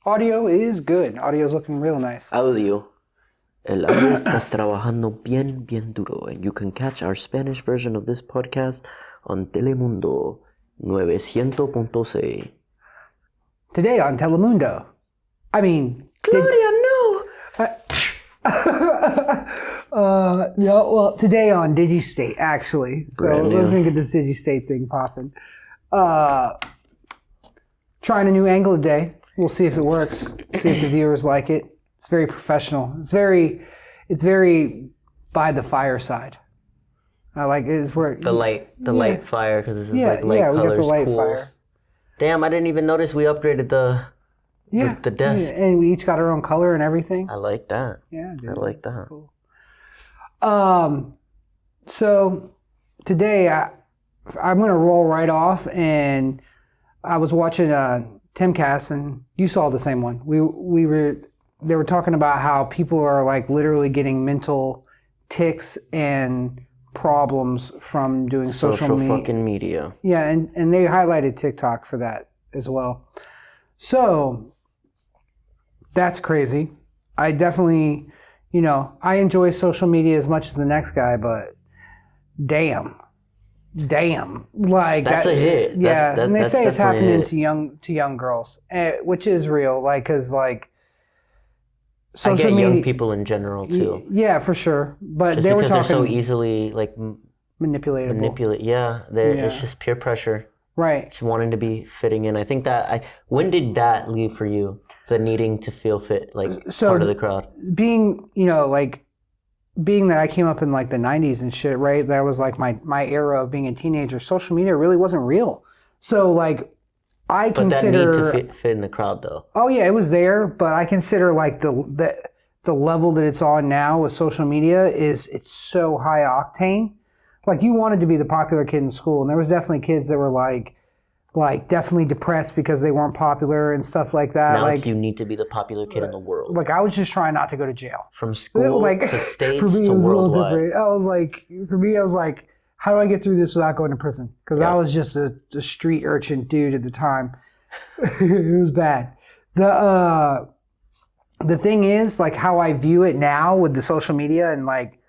Audio is good. Audio's looking real nice. Audio. El audio está trabajando bien duro, and you can catch our Spanish version of this podcast on Telemundo 900.6. Today on Telemundo. I mean... Gloria, no! Yeah, well, today on DIGI STATE, actually. So Brand new. let's get this DIGI STATE thing popping. Trying a new angle today. We'll see if it works. See if the viewers like it. It's very professional. It's very by the fireside. I like it. It's where The light fire, because this is yeah, like light yeah, we colors, got the light cool. fire. Damn, I didn't even notice we upgraded the desk. Yeah, and we each got our own color and everything. I like that. Yeah, dude, I like that's that. cool. So today I'm gonna roll right off, and I was watching Timcast, and you saw the same one. They were talking about how people are like literally getting mental tics and problems from doing social media. fucking media. Yeah, and they highlighted TikTok for that as well. So that's crazy. I definitely, I enjoy social media as much as the next guy, but damn, like That's a hit. Yeah, and they say it's happening to young girls, which is real. Like, cause like social media, young people in general too. Yeah, for sure. But Just they were because talking they're so easily like manipulatable. Yeah, it's just peer pressure. Right. Just wanting to be fitting in. I think that when did that leave for you? The needing to feel fit, like part of the crowd. Being that I came up in like the 90s and shit, right? That was like my era of being a teenager. Social media really wasn't real. So like I consider that need to fit in the crowd though. Oh yeah, it was there, but I consider like the level that it's on now with social media it's so high octane. Like you wanted to be the popular kid in school, and there was definitely kids that were like definitely depressed because they weren't popular and stuff like that. Now like you need to be the popular kid in the world. Like I was just trying not to go to jail. From school to states for me, to it was worldwide. A little different. I was like, how do I get through this without going to prison? Because I was just a street urchin dude at the time. It was bad. The thing is, like how I view it now with the social media and like,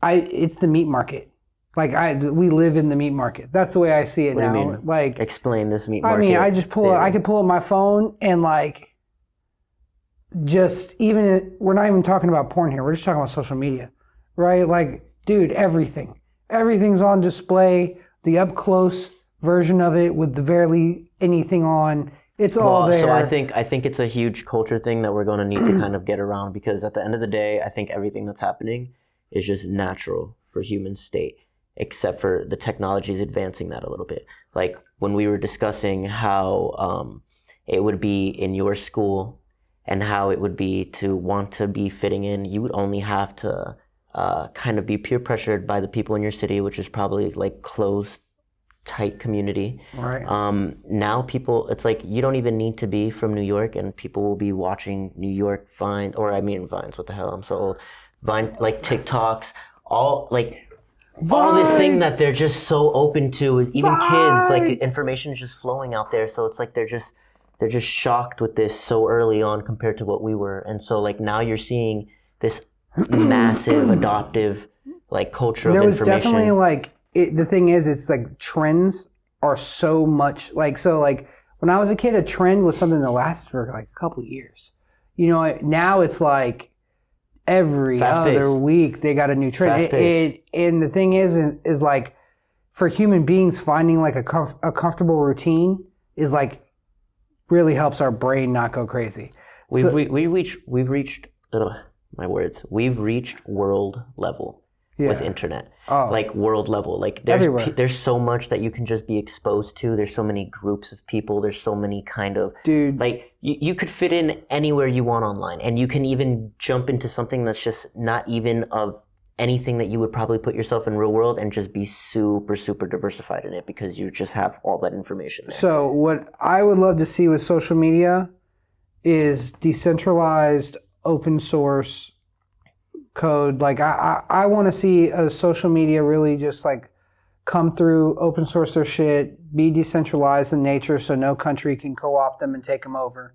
it's the meat market. Like we live in the meat market. That's the way I see it now. What do you mean? Like, explain this meat market. I mean, I just I could pull up my phone and like, we're not even talking about porn here. We're just talking about social media, right? Like, dude, everything's on display. The up close version of it with the barely anything on. It's all there. So I think it's a huge culture thing that we're going to need to kind of get around, because at the end of the day, I think everything that's happening is just natural for human state, except for the technology is advancing that a little bit. Like when we were discussing how it would be in your school and how it would be to want to be fitting in, you would only have to kind of be peer pressured by the people in your city, which is probably like closed, tight community. Right. Now people, it's like you don't even need to be from New York, and people will be watching New York Vines, what the hell, I'm so old. Vine, like TikToks, all this thing that they're just so open to. Even kids, like information is just flowing out there. So it's like they're just shocked with this so early on compared to what we were. And so like now you're seeing this massive adoptive like culture of information. There was definitely like the thing is, it's like trends are so much like, so like when I was a kid, a trend was something that lasted for like a couple of years. Now it's like every other week they got a new trend. And the thing is like for human beings, finding like a comfortable routine is like really helps our brain not go crazy. We've reached world level with internet. Like world level. Like there's so much that you can just be exposed to. There's so many groups of people. There's so many kind of like you could fit in anywhere you want online, and you can even jump into something that's just not even of anything that you would probably put yourself in real world, and just be super diversified in it because you just have all that information there. So what I would love to see with social media is decentralized open source code. Like I want to see a social media really just like come through, open source their shit, be decentralized in nature so no country can co-opt them and take them over.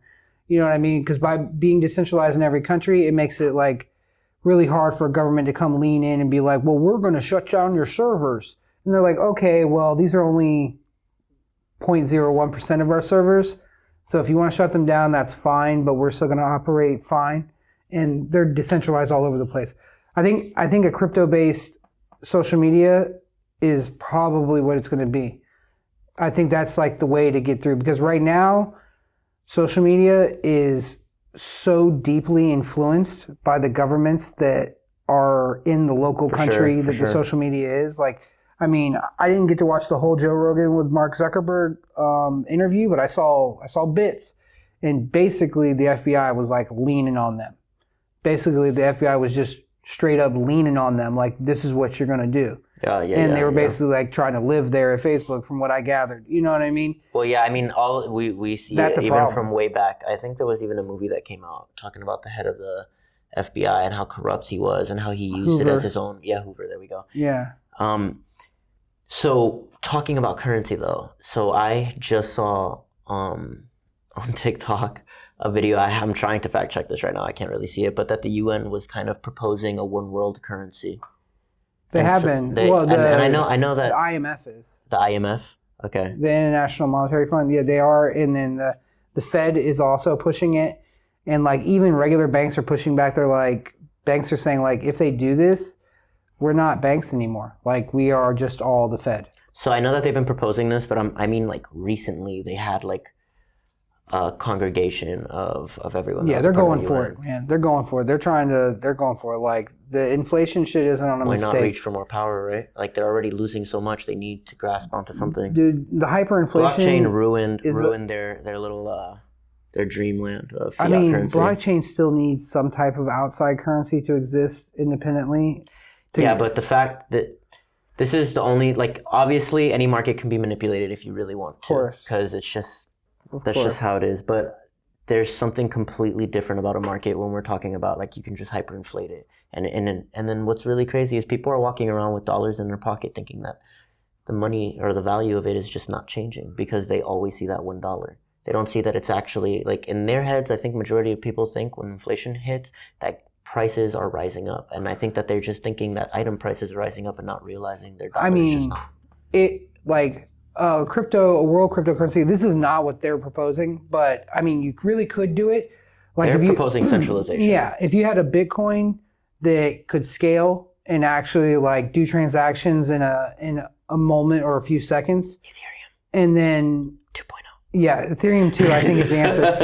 You know what I mean? Because by being decentralized in every country, it makes it like really hard for a government to come lean in and be like, well, we're going to shut down your servers. And they're like, okay, well, these are only 0.01% of our servers. So if you want to shut them down, that's fine, but we're still going to operate fine. And they're decentralized all over the place. I think a crypto-based social media is probably what it's going to be. I think that's like the way to get through, because right now, social media is so deeply influenced by the governments that are in the local country that the social media is. Like, I mean, I didn't get to watch the whole Joe Rogan with Mark Zuckerberg interview, but I saw bits, and basically the FBI was like leaning on them. Basically, the FBI was just straight up leaning on them, like, this is what you're gonna do. And they were basically like trying to live there at Facebook, from what I gathered. You know what I mean? Well, yeah, I mean, all we see That's it a even problem. from way back. I think there was even a movie that came out talking about the head of the FBI and how corrupt he was and how he used it as his own. Yeah, Hoover. There we go. Yeah. So talking about currency though, so I just saw on TikTok a video. I'm trying to fact check this right now. I can't really see it, but that the UN was kind of proposing a one world currency. They have been. Well, and I know that the IMF is. The IMF? Okay. The International Monetary Fund. Yeah, they are. And then the Fed is also pushing it. And like even regular banks are pushing back. They're like, banks are saying like, if they do this, we're not banks anymore. Like, we are just all the Fed. So I know that they've been proposing this, but I mean like recently they had like a congregation of everyone. Yeah, they're going for it, man. They're going for it. They're going for it. Like, the inflation shit isn't on a mistake. Why not reach for more power, right? Like, they're already losing so much, they need to grasp onto something. Dude, the hyperinflation... Blockchain ruined their little, their dreamland of fiat currency. Blockchain still needs some type of outside currency to exist independently. Yeah, but the fact that this is the only... Like, obviously, any market can be manipulated if you really want to. Of course. Because it's just... That's just how it is. But there's something completely different about a market when we're talking about, like, you can just hyperinflate it. And then what's really crazy is people are walking around with dollars in their pocket thinking that the money or the value of it is just not changing because they always see that $1. They don't see that it's actually, like, in their heads, I think majority of people think when inflation hits that prices are rising up. And I think that they're just thinking that item prices are rising up and not realizing their dollar is just not. A world cryptocurrency, this is not what they're proposing, but I mean, you really could do it. Like, they're proposing centralization. Yeah, if you had a Bitcoin that could scale and actually like do transactions in a moment or a few seconds. Ethereum. And then 2.0. Yeah, Ethereum 2 I think is the answer. Let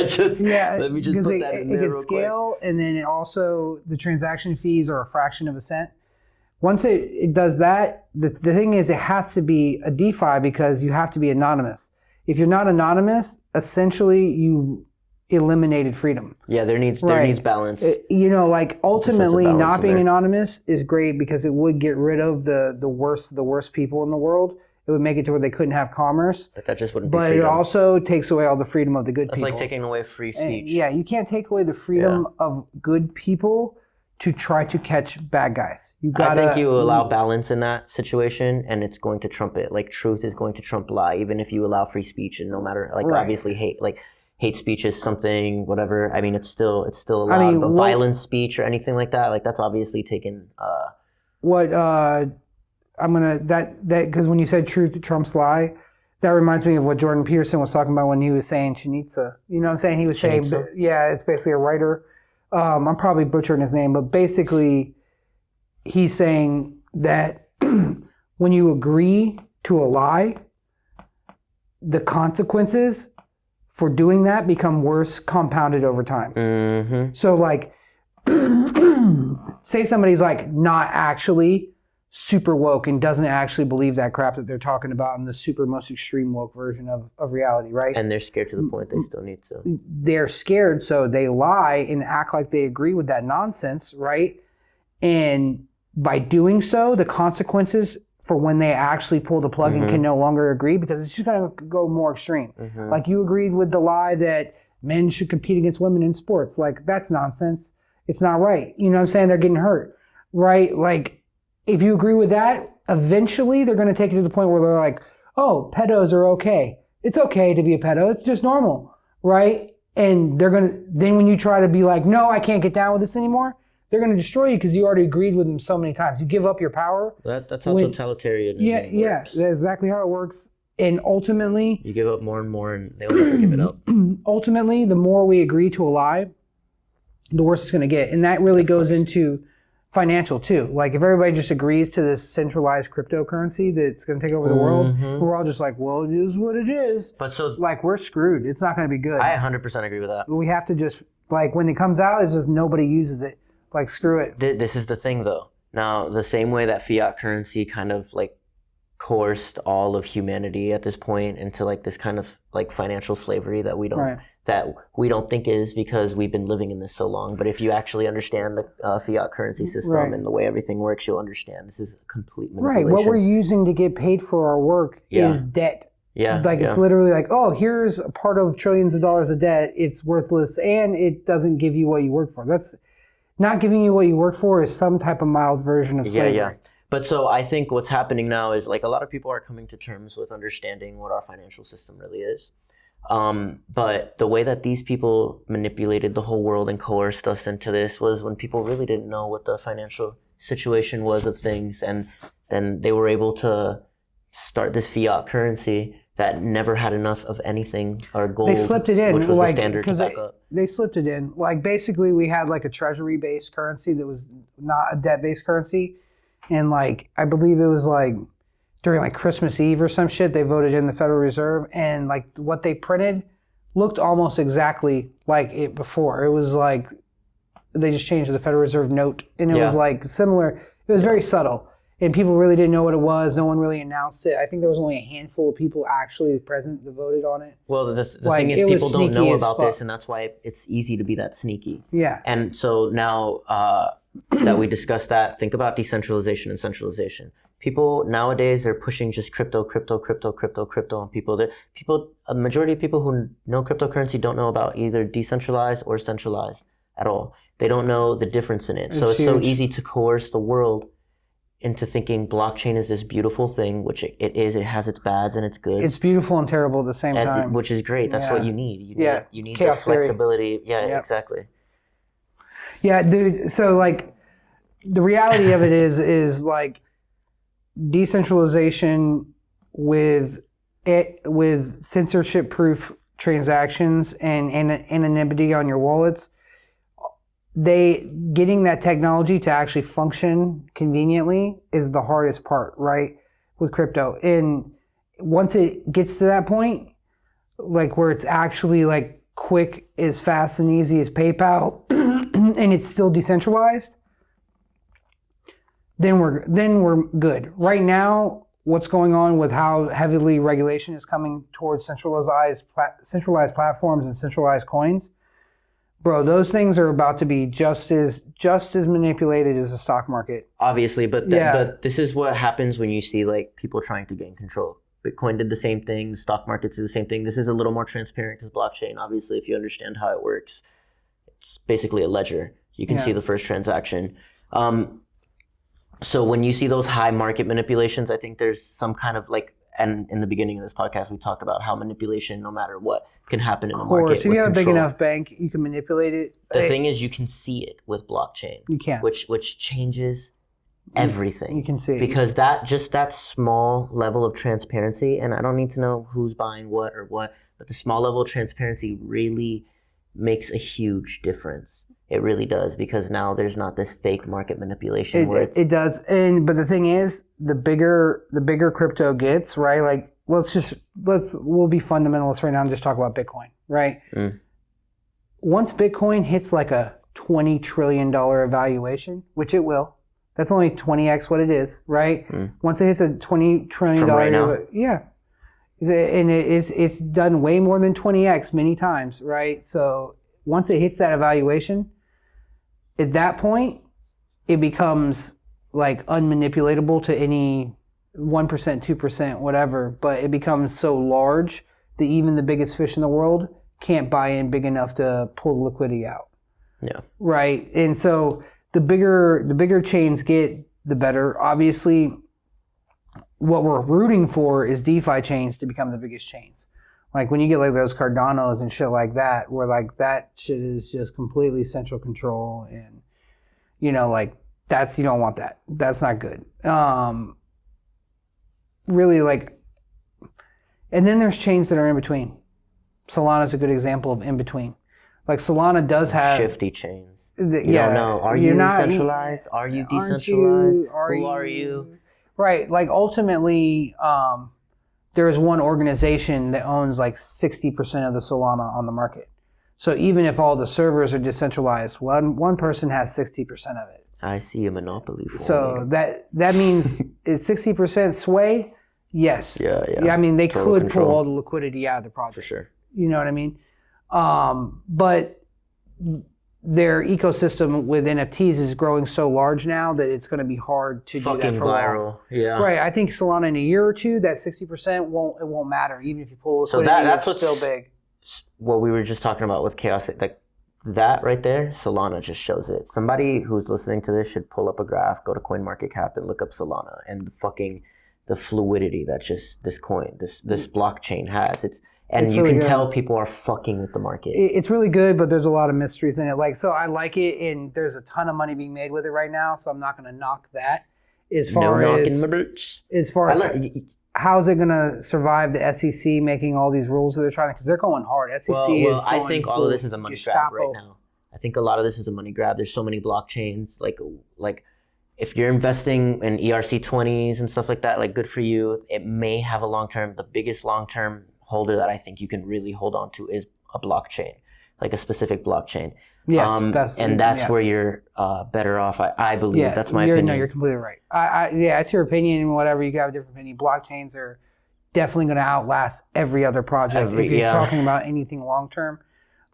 me just put that in there it could scale quick. And then it also, the transaction fees are a fraction of a cent. Once it does that, the thing is it has to be a DeFi because you have to be anonymous. If you're not anonymous, essentially you eliminated freedom. Yeah, there needs balance. Like ultimately not being anonymous is great because it would get rid of the worst people in the world. It would make it to where they couldn't have commerce. But that just wouldn't be freedom. But it also takes away all the freedom of the good people. That's like taking away free speech. Yeah, you can't take away the freedom of good people to try to catch bad guys. I think you allow balance in that situation, and it's going to trump it. Like, truth is going to trump lie, even if you allow free speech, and no matter, like, obviously hate speech is something, whatever. I mean, it's still allowed. But violent speech or anything like that, like, that's obviously taken. Because when you said truth trumps lie, that reminds me of what Jordan Peterson was talking about when he was saying Chinitza. You know what I'm saying? He was saying, yeah, it's basically a writer. I'm probably butchering his name, but basically he's saying that when you agree to a lie, the consequences for doing that become worse compounded over time. Mm-hmm. So like, say somebody's like not actually super woke and doesn't actually believe that crap that they're talking about in the super most extreme woke version of reality, right? And they're scared to the point they still need to. They're scared, so they lie and act like they agree with that nonsense, right? And by doing so, the consequences for when they actually pull the plug and can no longer agree, because it's just going to go more extreme. Mm-hmm. Like, you agreed with the lie that men should compete against women in sports. Like, that's nonsense. It's not right. You know what I'm saying? They're getting hurt, right? Like, if you agree with that, eventually they're going to take it to the point where they're like, oh, pedos are okay. It's okay to be a pedo. It's just normal, right? And then when you try to be like, no, I can't get down with this anymore, they're going to destroy you because you already agreed with them so many times. You give up your power. That's how totalitarianism works. Yeah, that's exactly how it works. And ultimately, you give up more and more, and they'll never give it up. Ultimately, the more we agree to a lie, the worse it's going to get. And that really goes into financial too. Like if everybody just agrees to this centralized cryptocurrency that's going to take over the world, we're all just like, well, it is what it is. But so like we're screwed. It's not going to be good. I 100% agree with that. We have to just like when it comes out, it's just nobody uses it. Like screw it. This is the thing though. Now the same way that fiat currency kind of like coerced all of humanity at this point into like this kind of like financial slavery that we don't think is because we've been living in this so long. But if you actually understand the fiat currency system and the way everything works, you'll understand this is a complete manipulation. Right. What we're using to get paid for our work is debt. Yeah. Like it's literally like, oh, here's a part of trillions of dollars of debt. It's worthless and it doesn't give you what you work for. That's not giving you what you work for is some type of mild version of slavery. Yeah. But so I think what's happening now is like a lot of people are coming to terms with understanding what our financial system really is. But the way that these people manipulated the whole world and coerced us into this was when people really didn't know what the financial situation was of things. And then they were able to start this fiat currency that never had enough of anything or gold. They slipped it in. Which was the standard to back up. They slipped it in. Like basically we had like a treasury-based currency that was not a debt-based currency. And like, I believe it was like during like Christmas Eve or some shit, they voted in the Federal Reserve and like what they printed looked almost exactly like it before. It was like, they just changed the Federal Reserve note and it was like similar. It was very subtle and people really didn't know what it was. No one really announced it. I think there was only a handful of people actually present that voted on it. Well, the thing is people don't know about this and that's why it's easy to be that sneaky. Yeah. And so now that we discussed that, think about decentralization and centralization. People nowadays are pushing just crypto, and a majority of people who know cryptocurrency don't know about either decentralized or centralized at all. They don't know the difference in it. So it's so easy to coerce the world into thinking blockchain is this beautiful thing, which it is. It has its bads and its goods. It's beautiful and terrible at the same time. Which is great. That's what you need. You need Chaos the flexibility. Yeah, exactly. Yeah, dude. So like, the reality of it is like decentralization with censorship-proof transactions and anonymity on your wallets. Getting that technology to actually function conveniently is the hardest part, right? With crypto, and once it gets to that point, like where it's actually like quick, as fast and easy as PayPal, and it's still decentralized, then we're good. Right now, what's going on with how heavily regulation is coming towards centralized platforms and centralized coins, bro, those things are about to be just as manipulated as the stock market. Obviously, but this is what happens when you see like people trying to gain control. Bitcoin did the same thing. The stock markets do the same thing. This is a little more transparent because blockchain, obviously, if you understand how it works, it's basically a ledger. You can see the first transaction. So when you see those high market manipulations, I think there's some kind of like, and in the beginning of this podcast, we talked about how manipulation, no matter what, can happen in a market. Of course, if you have a big enough bank, you can manipulate it. The thing is, you can see it with blockchain. You can. Which changes everything. You can see it. Because that small level of transparency, and I don't need to know who's buying what or what, but the small level of transparency really makes a huge difference. It really does, because now there's not this fake market manipulation. It does, but the thing is, the bigger crypto gets, right? Like we'll be fundamentalists right now and just talk about Bitcoin, right? Once Bitcoin hits like a $20 trillion valuation, which it will, that's only 20x what it is, right? Once it hits a $20 trillion, right now? Yeah, and it's done way more than 20x many times, right? So once it hits that evaluation, at that point, it becomes like unmanipulatable to any 1%, 2%, whatever, but it becomes so large that even the biggest fish in the world can't buy in big enough to pull the liquidity out. Yeah. Right. And so the bigger chains get, the better. Obviously, what we're rooting for is DeFi chains to become the biggest chains. Like when you get like those Cardanos and shit like that, where like that shit is just completely central control, and like that's, you don't want that. That's not good. Really, like, and then there's chains that are in between. Solana's a good example of in between. Like Solana does have shifty chains. You yeah, don't know. Are you centralized? Are you decentralized? Who are you? Right. Like ultimately, there is one organization that owns like 60% of the Solana on the market. So even if all the servers are decentralized, one person has 60% of it. I see a monopoly. So that means is 60% sway? Yes. Yeah. I mean, they Total could control. pull all the liquidity out of the project. For sure. You know what I mean? But their ecosystem with NFTs is growing so large now that it's going to be hard to do that for viral. long. Yeah. Right. I think Solana in a year or two, that 60% won't matter, even if you pull liquidity. So that's it's still big. What we were just talking about with chaos, like that right there, Solana just shows it. Somebody who's listening to this should pull up a graph, go to CoinMarketCap and look up Solana and the fluidity that just this coin, this blockchain has. And you really can tell people are fucking with the market. It's really good, but there's a lot of mysteries in it. Like, so I like it, and there's a ton of money being made with it right now, so I'm not going to knock that. As far as how's it going to survive the SEC making all these rules that they're trying to, because they're going hard. SEC is going I think all of this is a money grab right now. I think a lot of this is a money grab. There's so many blockchains. Like if you're investing in ERC20s and stuff like that, like good for you. It may have a the biggest long-term holder that I think you can really hold on to is a blockchain, like a specific blockchain. Yes, that's where you're better off. I believe. Yes, that's my opinion. No, you're completely right. Yeah, it's your opinion and whatever. You got a different opinion. Blockchains are definitely going to outlast every other project. If you're talking about anything long term,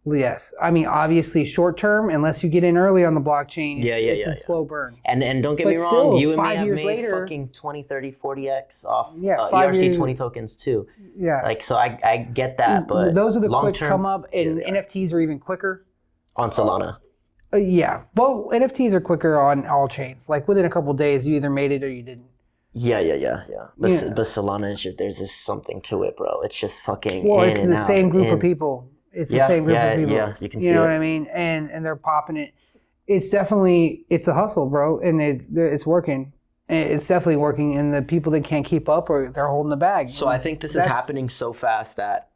yes. I mean, obviously short term, unless you get in early on the blockchain, it's a slow burn. And don't get me wrong, still, you and me have made fucking 20, 30, 40x off ERC20 tokens too. Yeah. Like, so I get that, but those are the quick come up, and NFTs are even quicker. On Solana. Yeah. Well, NFTs are quicker on all chains. Like within a couple of days, you either made it or you didn't. Yeah. But Solana is just, there's just something to it, bro. It's just fucking it's the same group of people. It's the same group of people. Yeah, you can see it. You know what I mean? And they're popping it. It's definitely, it's a hustle, bro. And it's working. It's definitely working. And the people that can't keep up, or they're holding the bag. So I think this is happening so fast that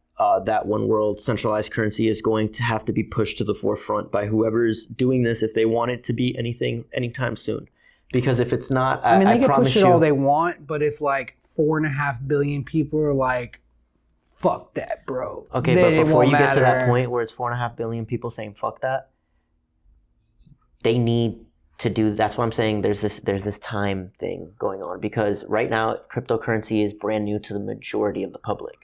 that one world centralized currency is going to have to be pushed to the forefront by whoever's doing this if they want it to be anytime soon. Because if it's not, I mean, they can push it all they want, but if like 4.5 billion people are like, fuck that, bro. Okay, but before you get to that point where it's 4.5 billion people saying fuck that, they need to do. That's why I'm saying there's this time thing going on, because right now cryptocurrency is brand new to the majority of the public.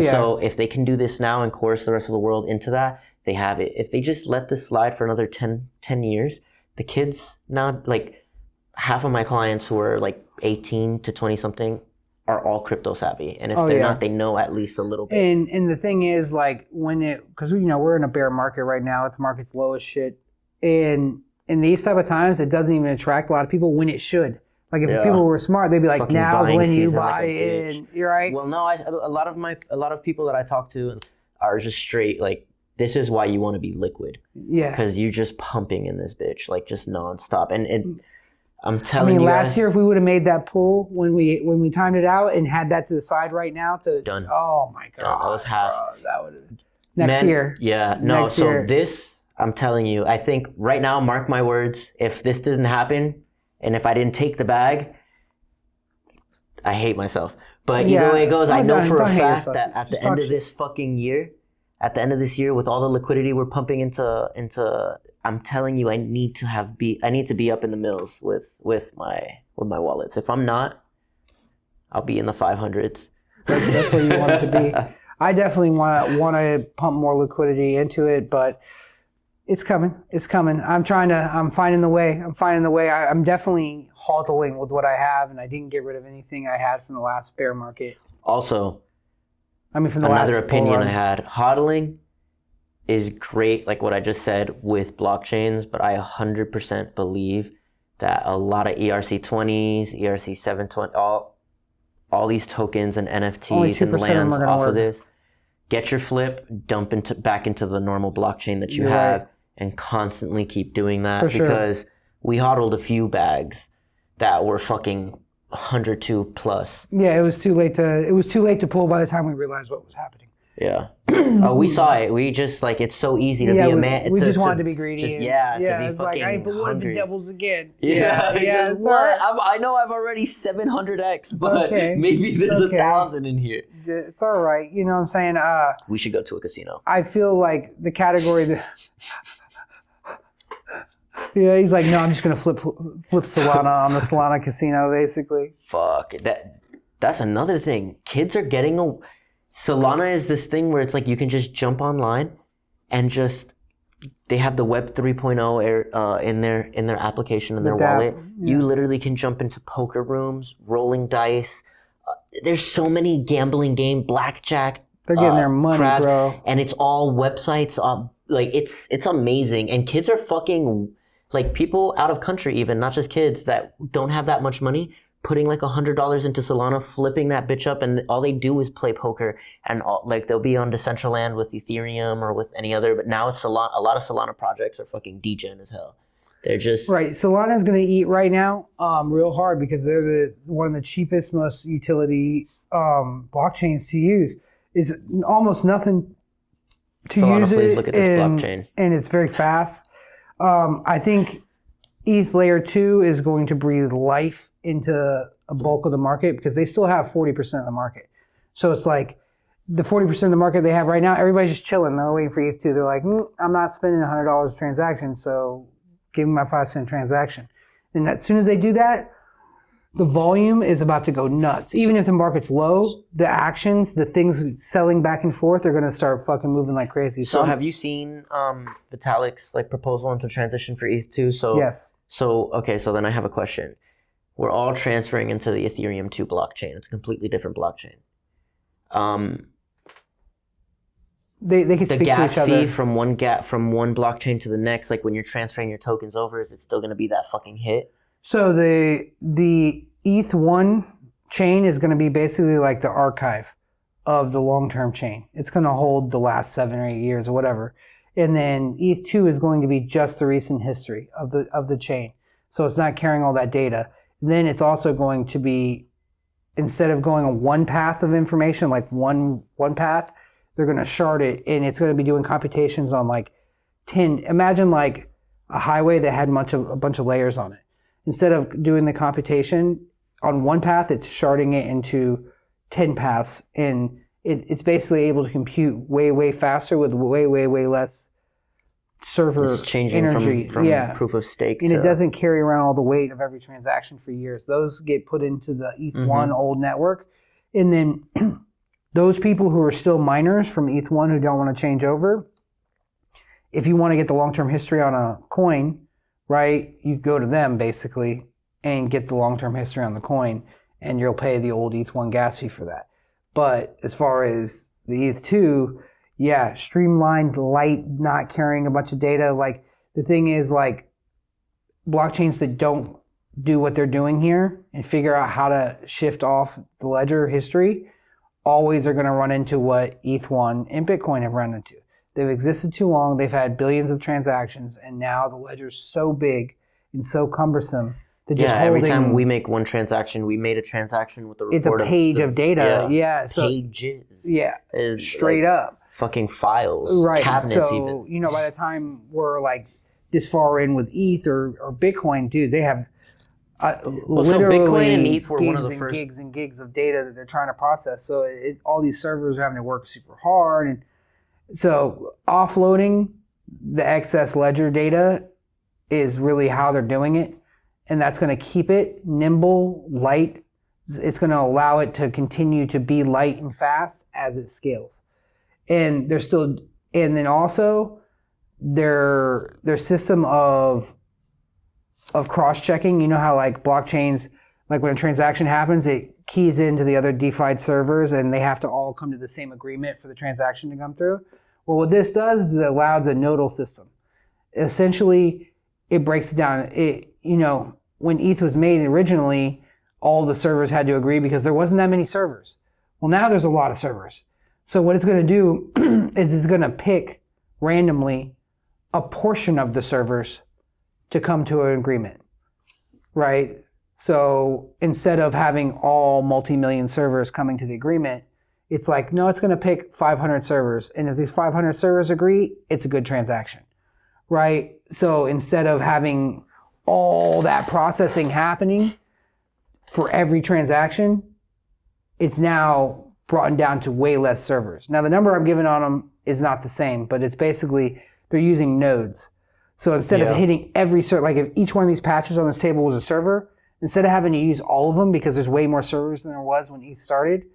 So if they can do this now and coerce the rest of the world into that, they have it. If they just let this slide for another 10 years, the kids now, like half of my clients who are like 18 to 20 something are all crypto savvy. And if they're not, they know at least a little bit. And the thing is, like, because we're in a bear market right now, market's low as shit. And in these type of times, it doesn't even attract a lot of people when it should. Like if people were smart, they'd be like, "Now's when you buy in." You're right. Well, no, a lot of people that I talk to are just straight like, this is why you want to be liquid. Yeah. Because you're just pumping in this bitch like just nonstop. And I'm telling you, last year if we would have made that pull when we timed it out and had that to the side right now, done. Oh my god, done. That was half. Bro, that would have next year. Yeah. No. This, I'm telling you, I think right now, mark my words, if this didn't happen. And if I didn't take the bag, I hate myself. But either way it goes, I know for a fact that at the end of this fucking year, with all the liquidity we're pumping into, I'm telling you, I need to be up in the mills with my wallets. If I'm not, I'll be in the 500s. That's where you want it to be. I definitely want to pump more liquidity into it, but it's coming. I'm finding the way. I'm definitely hodling with what I have, and I didn't get rid of anything I had from the last bear market. Also, from the last another opinion I had, hodling is great, like what I just said with blockchains, but I 100% believe that a lot of ERC20s, ERC720, all these tokens and NFTs and lands off of this, get your flip, dump back into the normal blockchain that you have, and constantly keep doing that. For sure. Because we hodled a few bags that were fucking 102 plus. Yeah, it was too late to pull by the time we realized what was happening. Yeah. We saw it. We just like, it's so easy to be a man. We just wanted to be greedy. Just, to be it's fucking like, but what if hungry. it doubles again? Yeah. It's What? all right. I know I've already 700x, but okay. maybe there's okay. 1,000 in here. It's all right. You know what I'm saying? We should go to a casino. I feel like the category that... Yeah, he's like, no, I'm just gonna flip Solana on the Solana casino, basically. Fuck, that's another thing. Kids are getting Solana is this thing where it's like you can just jump online and just they have the Web 3.0 in their application in their wallet. Yeah. You literally can jump into poker rooms, rolling dice. There's so many gambling game, blackjack. They're getting their money, crab, bro. And it's all websites. Like it's amazing, and kids are fucking. Like people out of country even, not just kids that don't have that much money, putting like $100 into Solana, flipping that bitch up, and all they do is play poker. And like they'll be on Decentraland with Ethereum or with any other, but now it's a lot of Solana projects are fucking degen as hell. They're just... Right, Solana's gonna eat right now real hard because they're one of the cheapest, most utility blockchains to use. It's almost nothing to Solana, use please it, look at this blockchain. And it's very fast. I think ETH layer 2 is going to breathe life into a bulk of the market because they still have 40% of the market. So it's like the 40% of the market they have right now, everybody's just chilling. They're waiting for ETH 2. They're like, I'm not spending $100 a transaction, so give me my 5-cent transaction. And as soon as they do that, the volume is about to go nuts. Even if the market's low, the actions, the things selling back and forth are going to start fucking moving like crazy. So have you seen Vitalik's like proposal into transition for ETH2? So yes. So okay, so then I have a question. We're all transferring into the Ethereum 2 blockchain. It's a completely different blockchain. They could speak to each other. The gas fee from one blockchain to the next, like when you're transferring your tokens over, is it still going to be that fucking hit? So the ETH1 chain is going to be basically like the archive of the long-term chain. It's going to hold the last 7 or 8 years or whatever. And then ETH2 is going to be just the recent history of the chain. So it's not carrying all that data. Then it's also going to be, instead of going on one path of information, like one path, they're going to shard it, and it's going to be doing computations on like 10. Imagine like a highway that had a bunch of layers on it. Instead of doing the computation on one path, it's sharding it into 10 paths, and it's basically able to compute way, way faster with way, way, way less server it's changing energy. From proof of stake. And it doesn't carry around all the weight of every transaction for years. Those get put into the ETH1 old network, and then those people who are still miners from ETH1 who don't want to change over, if you want to get the long-term history on a coin, right, you go to them basically and get the long-term history on the coin, and you'll pay the old ETH1 gas fee for that. But as far as the ETH2, yeah, streamlined, light, not carrying a bunch of data. Like the thing is, like blockchains that don't do what they're doing here and figure out how to shift off the ledger history always are going to run into what ETH1 and Bitcoin have run into. They've existed too long. They've had billions of transactions, and now the ledger's so big and so cumbersome that just every time we make one transaction, we made a transaction with the report. It's a page of data. Yeah, so pages. Yeah, straight like up. Fucking files, right? Cabinets So even. By the time we're like this far in with ETH or Bitcoin, dude, they have literally Bitcoin and ETH were one of the and first gigs and gigs of data that they're trying to process. So all these servers are having to work super hard, and so offloading the excess ledger data is really how they're doing it, and that's going to keep it nimble, light. It's going to allow it to continue to be light and fast as it scales. And then also their system of cross-checking. You know how like blockchains, like when a transaction happens, it keys into the other DeFi servers, and they have to all come to the same agreement for the transaction to come through. Well, what this does is it allows a nodal system. Essentially, it breaks it down. When ETH was made originally, all the servers had to agree because there wasn't that many servers. Well, now there's a lot of servers. So what it's going to do is it's going to pick randomly a portion of the servers to come to an agreement, right? So instead of having all multi-million servers coming to the agreement, it's like, no, it's going to pick 500 servers. And if these 500 servers agree, it's a good transaction, right? So instead of having all that processing happening for every transaction, it's now brought down to way less servers. Now the number I'm giving on them is not the same, but it's basically they're using nodes. So instead of hitting every server, like if each one of these patches on this table was a server, instead of having to use all of them because there's way more servers than there was when ETH started,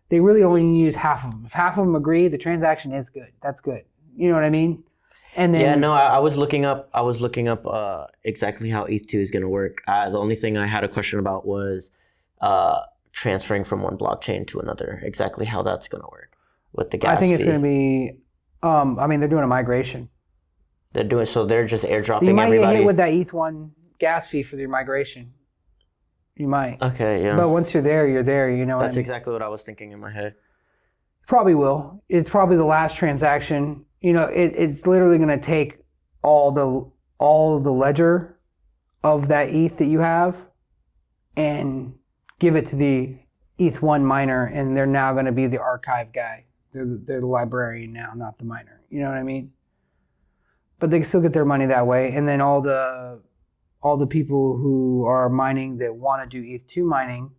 they really only use half of them. If half of them agree, the transaction is good. That's good. You know what I mean? And then I was looking up exactly how ETH2 is going to work. The only thing I had a question about was transferring from one blockchain to another. Exactly how that's going to work with the gas. I think it's fee. going to be. They're doing a migration. They're just airdropping. You might everybody. get hit with that ETH1 gas fee for your migration. You might. Okay, yeah. But once you're there, you're there. You know. That's what I mean? exactly what I was thinking in my head. Probably will. It's probably the last transaction. You know, it's literally going to take all the ledger of that ETH that you have and give it to the ETH1 miner, and they're now going to be the archive guy. They're the librarian now, not the miner. You know what I mean? But they still get their money that way. And then all the people who are mining that want to do ETH2 mining,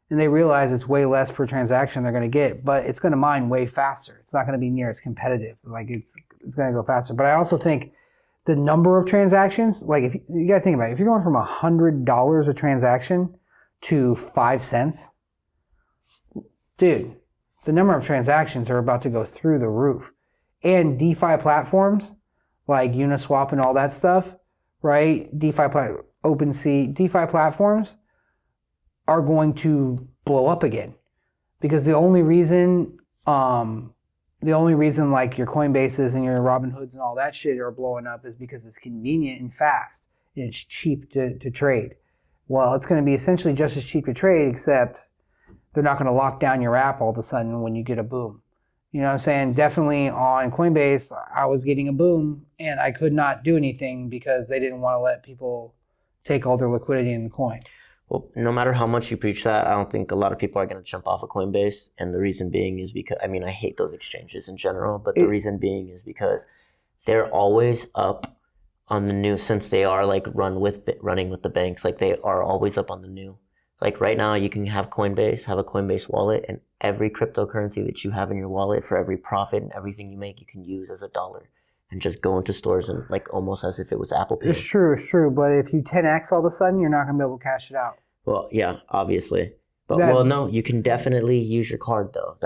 and they realize it's way less per transaction they're going to get, but it's going to mine way faster. It's not going to be near as competitive. Like it's going to go faster. But I also think the number of transactions, like if you got to think about it, if you're going from $100 a transaction to 5 cents, dude, the number of transactions are about to go through the roof. And DeFi platforms like Uniswap and all that stuff, right? OpenSea, DeFi platforms are going to blow up again, because the only reason like your Coinbases and your Robinhoods and all that shit are blowing up is because it's convenient and fast and it's cheap to trade. Well, it's going to be essentially just as cheap to trade, except they're not going to lock down your app all of a sudden when you get a boom. You know what I'm saying? Definitely on Coinbase, I was getting a boom and I could not do anything because they didn't want to let people take all their liquidity in the coin. Well, no matter how much you preach that, I don't think a lot of people are going to jump off of Coinbase. And the reason being is because, I hate those exchanges in general, but the reason being is because they're always up on the new, since they are like running with the banks, like they are always up on the new. Like right now, you can have a Coinbase wallet, and every cryptocurrency that you have in your wallet, for every profit and everything you make, you can use as $1 and just go into stores and like almost as if it was Apple Pay. It's true. But if you 10x all of a sudden, you're not going to be able to cash it out. Well, yeah, obviously. But no, you can definitely use your card though.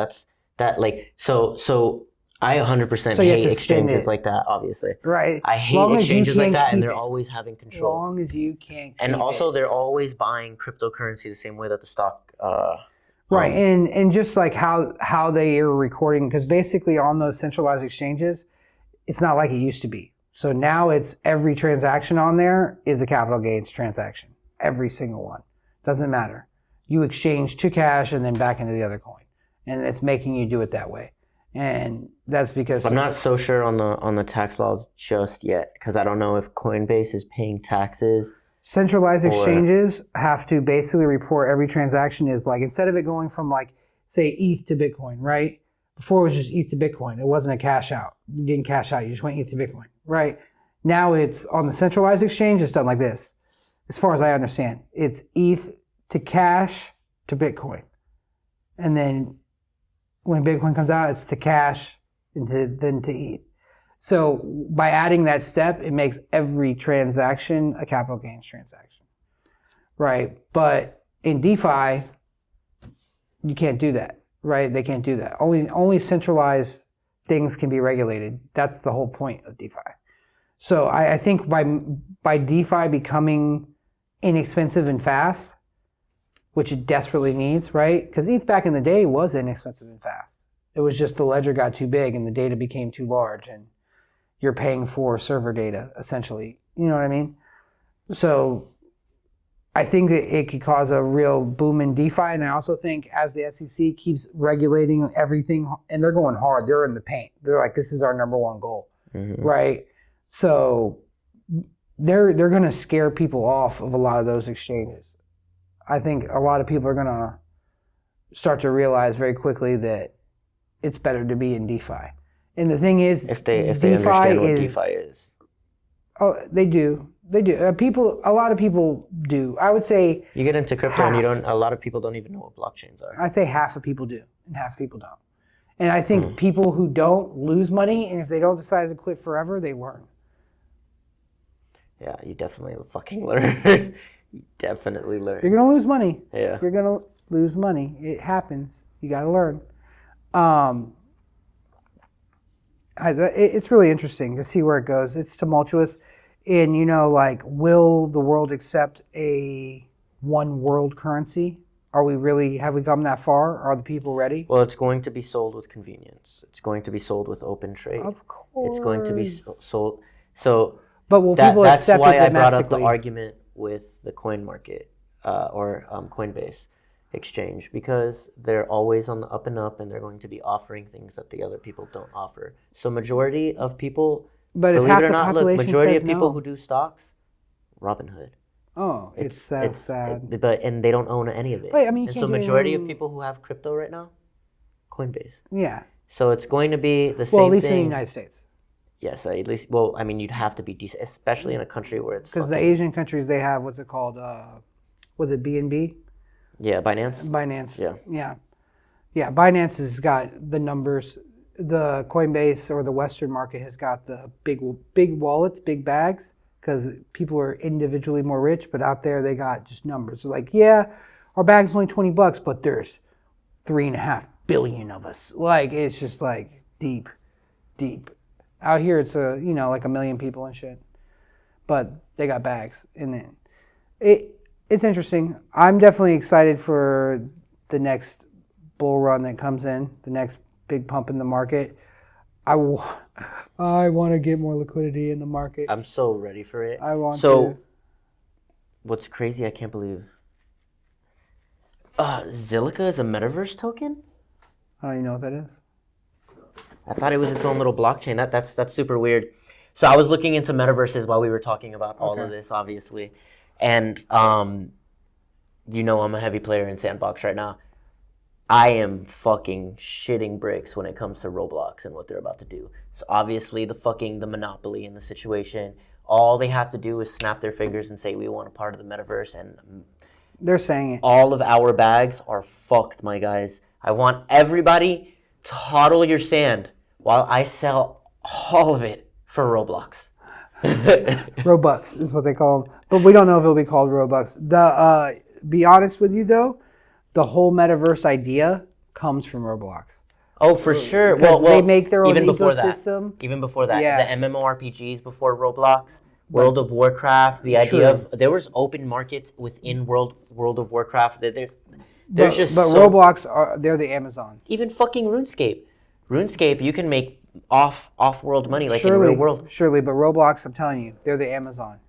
So I 100% hate exchanges like that, obviously. Right. I hate exchanges like that, and they're always having control. As long as you can't keep And also, they're always buying cryptocurrency the same way that the stock... right, and just like how they are recording, because basically on those centralized exchanges, it's not like it used to be. So now it's every transaction on there is a capital gains transaction. Every single one. Doesn't matter. You exchange to cash and then back into the other coin. And it's making you do it that way. And that's because... I'm not so sure on the tax laws just yet, because I don't know if Coinbase is paying taxes. Centralized exchanges have to basically report every transaction is like, instead of it going from like, say, ETH to Bitcoin, right? Before it was just ETH to Bitcoin. It wasn't a cash out. You didn't cash out. You just went ETH to Bitcoin, right? Now it's on the centralized exchange, it's done like this. As far as I understand, it's ETH to cash to Bitcoin. And then when Bitcoin comes out, it's to cash and then to ETH. So by adding that step, it makes every transaction a capital gains transaction, right? But in DeFi, you can't do that, right? They can't do that. Only centralized things can be regulated. That's the whole point of DeFi. So I think by DeFi becoming inexpensive and fast, which it desperately needs, right? Because ETH back in the day was inexpensive and fast. It was just the ledger got too big and the data became too large, and you're paying for server data, essentially. You know what I mean? So I think that it could cause a real boom in DeFi, and I also think as the SEC keeps regulating everything, and they're going hard, they're in the paint. They're like, this is our number one goal, right? So they're going to scare people off of a lot of those exchanges. I think a lot of people are going to start to realize very quickly that it's better to be in DeFi. And the thing is, if they understand what DeFi is. Oh, they do. They do. A lot of people do. I would say you get into crypto and a lot of people don't even know what blockchains are. I say half of people do and half of people don't. And I think people who don't lose money, and if they don't decide to quit forever, they learn. Yeah, you definitely fucking learn. You definitely learn. You're going to lose money. Yeah. You're going to lose money. It happens. You got to learn. It's really interesting to see where it goes. It's tumultuous. And, will the world accept a one world currency? Have we come that far? Are the people ready? Well, it's going to be sold with convenience. It's going to be sold with open trade. Of course. It's going to be sold. So but will people accept it domestically? That's why I brought up the argument with the coin market or Coinbase exchange, because they're always on the up and up, and they're going to be offering things that the other people don't offer. So majority of people, but if half the population majority says of people no. who do stocks, Robinhood. Oh, it's sad. And they don't own any of it. But, I mean, and so majority of people who have crypto right now, Coinbase. Yeah. So it's going to be the same thing. Well, at least in the United States. Yes, at least. Well, I mean, you'd have to be decent, especially in a country where it's because the Asian countries, they have what's it called? Was it BNB? Yeah, Binance. Binance. Yeah. Binance has got the numbers. The Coinbase or the Western market has got the big wallets, big bags, because people are individually more rich. But out there, they got just numbers. They're like, yeah, our bag's only $20, but there's 3.5 billion of us. Like, it's just like deep. Out here, it's like 1 million people and shit. But they got bags, and then it's interesting. I'm definitely excited for the next bull run that comes in, the next big pump in the market. I want to get more liquidity in the market. I'm so ready for it. I want to. So, what's crazy, I can't believe. Zilliqa is a metaverse token? I don't even know what that is. I thought it was its own little blockchain. That's super weird. So I was looking into metaverses while we were talking about all of this, obviously. And, I'm a heavy player in Sandbox right now. I am fucking shitting bricks when it comes to Roblox and what they're about to do. So obviously the monopoly in the situation, all they have to do is snap their fingers and say, we want a part of the metaverse. And they're saying it. All of our bags are fucked, my guys. I want everybody to hodl your sand while I sell all of it for Roblox. Robux is what they call them. But we don't know if it'll be called Robux. Be honest with you, though, the whole metaverse idea comes from Roblox. Oh, for sure. Well, they make their own ecosystem. Even before that, the MMORPGs before Roblox, World of Warcraft, the idea of there was open markets within World of Warcraft. Roblox they're the Amazon. Even fucking RuneScape, you can make off-world money in real world. Surely, but Roblox, I'm telling you, they're the Amazon.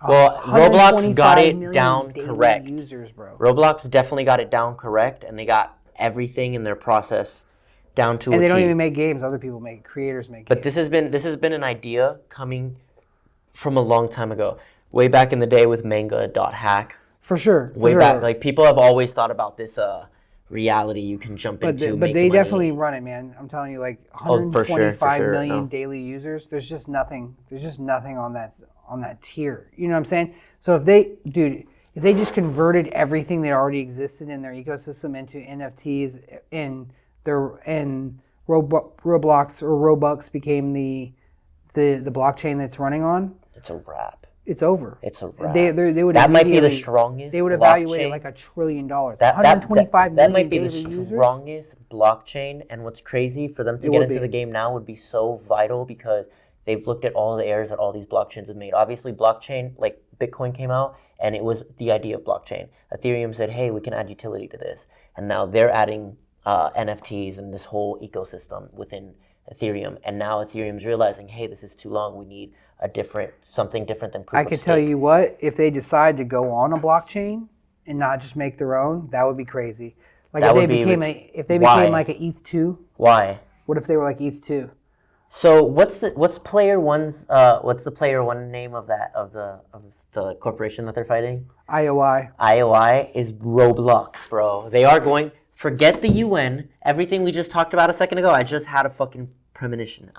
Well, Roblox got it down correct. Users, bro. Roblox definitely got it down correct, and they got everything in their process down to a T. And they don't even make games. Other people make creators make games. But this has been an idea coming from a long time ago, way back in the day with manga.hack. For sure. Way back, like people have always thought about this reality you can jump into. But they definitely run it, man. I'm telling you, like 125 million daily users. There's just nothing. There's just nothing on that tier. You know what I'm saying? So if they just converted everything that already existed in their ecosystem into NFTs and Roblox or Robux became the blockchain that's running on, it's a wrap. It's over. It's a wrap. They would that might be the strongest. They would evaluate it like $1 trillion. 125 million that might be the users? strongest blockchain. And what's crazy for them to get into the game now would be so vital because they've looked at all the errors that all these blockchains have made. Obviously, blockchain, like Bitcoin came out, and it was the idea of blockchain. Ethereum said, hey, we can add utility to this. And now they're adding NFTs and this whole ecosystem within Ethereum, and now Ethereum's realizing, hey, this is too long. We need something different than proof I of could stake. tell you what, if they decide to go on a blockchain and not just make their own, that would be crazy. Like That if they would be became like an ETH2, Why? what if they were like ETH2? So what's player one's what's the player one name of the corporation that they're fighting? IOI. IOI is Roblox, bro. They are going. Forget the UN. Everything we just talked about a second ago. I just had a fucking premonition.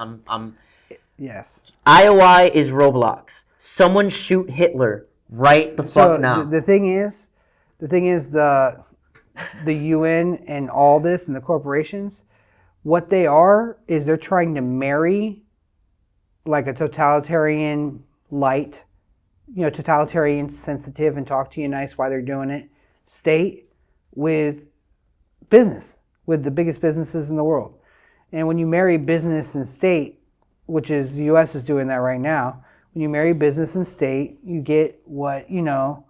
Yes. IOI is Roblox. Someone shoot Hitler right the fuck now. The thing is the UN and all this and the corporations, what they are is they're trying to marry like a totalitarian light, totalitarian sensitive and talk to you nice while they're doing it, state with business, with the biggest businesses in the world. And when you marry business and state, which is the US is doing that right now, when you marry business and state, you get you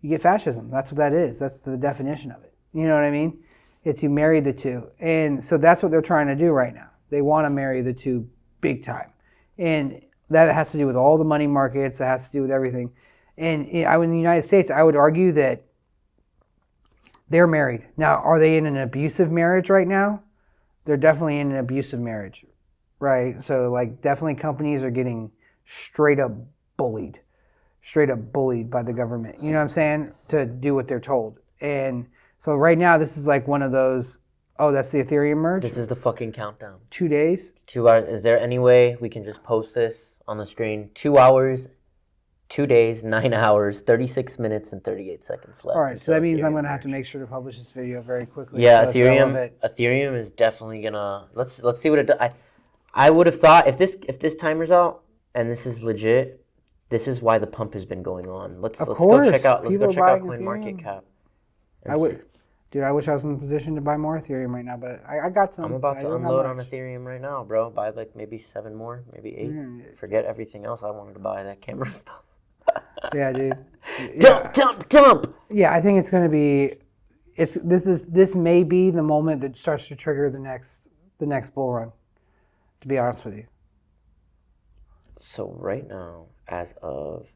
get fascism. That's what that is. That's the definition of it. You know what I mean? It's you marry the two. And so that's what they're trying to do right now. They want to marry the two big time. And that has to do with all the money markets. It has to do with everything. And in the United States, I would argue that they're married. Now, are they in an abusive marriage right now? They're definitely in an abusive marriage, right? So, like, definitely companies are getting straight up bullied by the government. You know what I'm saying? To do what they're told. And so right now, this is like one of those, oh, that's the Ethereum merge? This is the fucking countdown. 2 days? 2 hours. Is there any way we can just post this on the screen? 2 hours, 2 days, 9 hours, 36 minutes, and 38 seconds left. All right, so that means I'm going to have to make sure to publish this video very quickly. Yeah, so Ethereum is definitely gonna. Let's see what it does. I would have thought if this timer's out and this is legit, this is why the pump has been going on. Let's go check out CoinMarketCap. Dude, I wish I was in a position to buy more Ethereum right now, but I got some. I'm about to unload on Ethereum right now, bro. Buy like maybe 7 more, maybe 8. Forget everything else I wanted to buy, that camera stuff. Yeah, dude. Dump! Yeah, I think it's going to be. This may be the moment that starts to trigger the next bull run. To be honest with you. So right now, as of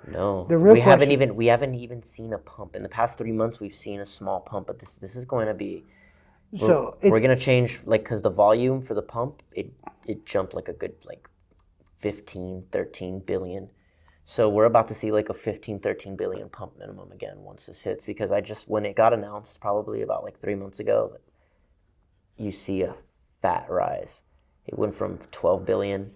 no, we haven't even seen a pump in the past 3 months. We've seen a small pump, but this is going to be. We're gonna change because the volume for the pump it jumped like a good 15, 13 billion. So we're about to see like a 15, 13 billion pump minimum again once this hits, because when it got announced probably about 3 months ago, you see a fat rise. It went from 12 billion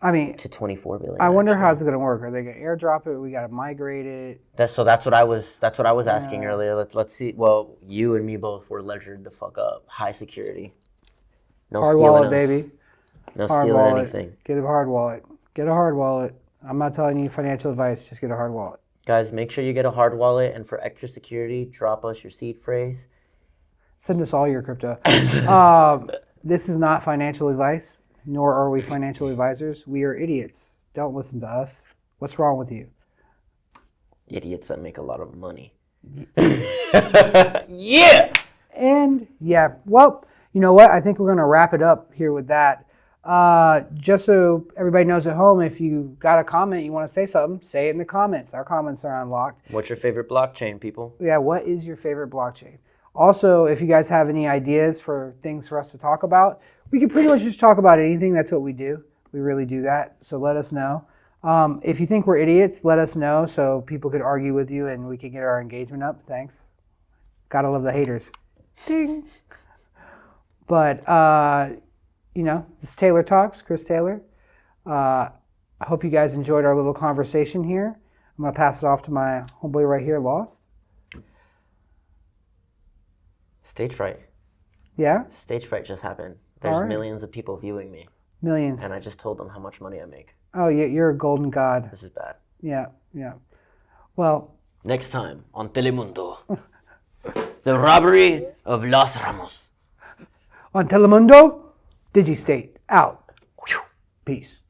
to 24 billion. I wonder how it's going to work. Are they going to airdrop it? We got to migrate it. That's what I was asking earlier. Let's see. Well, you and me both were ledgered the fuck up. High security. No hard stealing wallet, us. baby. No hard stealing wallet. anything. Get a hard wallet. Get a hard wallet. I'm not telling you financial advice. Just get a hard wallet. Guys, make sure you get a hard wallet, and for extra security, drop us your seed phrase. Send us all your crypto. This is not financial advice, nor are we financial advisors. We are idiots. Don't listen to us. What's wrong with you? Idiots that make a lot of money. Yeah! And yeah, well, you know what? I think we're going to wrap it up here with that. Just so everybody knows at home, if you got a comment, you want to say something, say it in the comments. Our comments are unlocked. What's your favorite blockchain, people? Yeah, what is your favorite blockchain? Also, if you guys have any ideas for things for us to talk about, we can pretty much just talk about anything. That's what we do. We really do that. So let us know. If you think we're idiots, let us know so people could argue with you and we could get our engagement up. Thanks. Gotta love the haters. Ding. But, this is Taylor Talks, Chris Taylor. I hope you guys enjoyed our little conversation here. I'm going to pass it off to my homeboy right here, Lost. Stage fright. Yeah? Stage fright just happened. There's millions of people viewing me. Millions. And I just told them how much money I make. Oh, you're a golden god. This is bad. Yeah. Well. Next time on Telemundo. The robbery of Los Ramos. On Telemundo, DIGI STATE out. Peace.